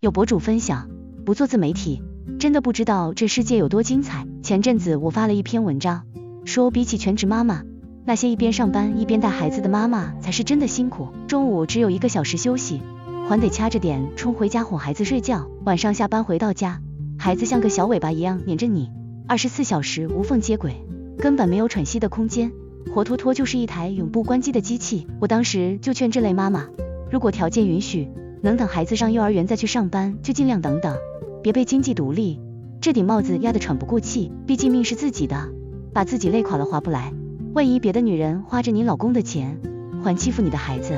有博主分享，不做自媒體，真的不知道這世界有多精彩。前陣子我發了一篇文章，說比起全職媽媽，那些一邊上班一邊帶孩子的媽媽才是真的辛苦。中午只有1個小時休息，還得掐着點衝回家哄孩子睡覺，晚上下班回到家，孩子像個小尾巴一樣黏着你，24小時無縫接軌，根本沒有喘息的空間，活脫脫就是一台永不關機的機器。我當時就勸這類媽媽，如果條件允許，能等孩子上幼兒園再去上班就盡量等等，別被經濟獨立這頂帽子壓得喘不過氣，畢竟命是自己的，把自己累垮了划不來。萬一別的女人花着你老公的錢還欺負你的孩子，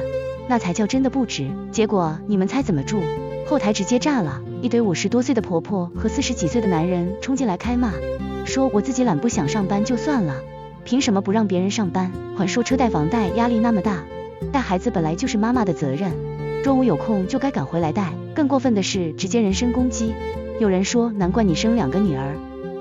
那才叫真的不值。結果你們猜怎麼住？後台直接炸了，一堆50多歲的婆婆和40幾歲的男人衝進來開罵，說我自己懶不想上班就算了，憑什麼不讓別人上班？還說車貸房貸壓力那麼大，帶孩子本來就是媽媽的責任，周五有空就該趕回來帶。更過分的是直接人身攻擊，有人說難怪你生2個女兒，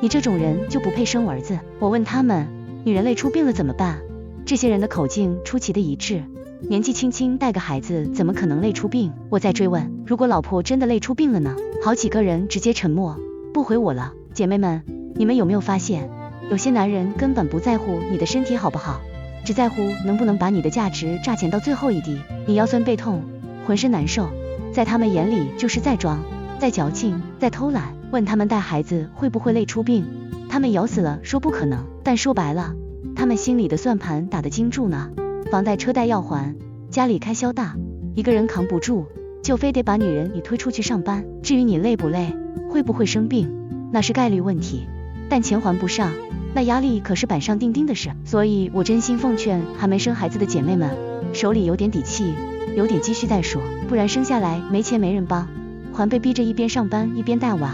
你這種人就不配生兒子。我問他們，女人累出病了怎麼辦？這些人的口徑出奇的一致，年紀輕輕帶個孩子怎麼可能累出病？我再追問，如果老婆真的累出病了呢？好幾個人直接沉默，不回我了。姐妹們，你們有沒有发現，有些男人根本不在乎你的身體好不好，只在乎能不能把你的價值榨錢到最後一滴。你腰酸背痛，渾身難受，在他們眼裡就是在裝，在矯情，在偷懶。問他們帶孩子會不會累出病，他們咬死了說不可能。但說白了，他們心裡的算盤打得精準呢。房貸車貸要還，家裡開銷大，一個人扛不住，就非得把女人你推出去上班。至於你累不累，會不會生病，那是概率問題，但錢還不上，那壓力可是板上釘釘的事。所以我真心奉勸還沒生孩子的姐妹們，手裡有點底氣，有點積蓄再說，不然生下來沒錢沒人幫，還被逼着一邊上班一邊帶娃，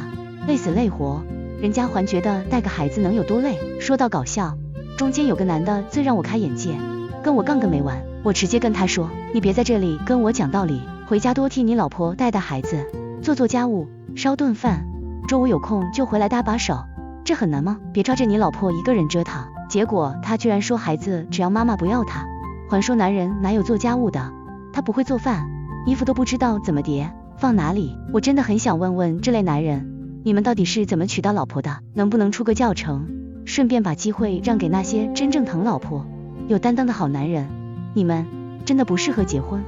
累死累活，人家還覺得帶個孩子能有多累。說到搞笑，中間有個男的最讓我開眼界，跟我槓個沒完。我直接跟他說，你別在這裡跟我講道理，回家多替你老婆帶孩子，做家務，燒頓飯，周五有空就回來搭把手，這很難嗎？別抓着你老婆一個人折騰。結果他居然說孩子只要媽媽不要他，還說男人哪有做家務的，他不會做飯，衣服都不知道怎麼疊放哪裡。我真的很想問問這類男人，你們到底是怎麼娶到老婆的？能不能出個教程，順便把機會讓給那些真正疼老婆有擔當的好男人？你們真的不適合結婚。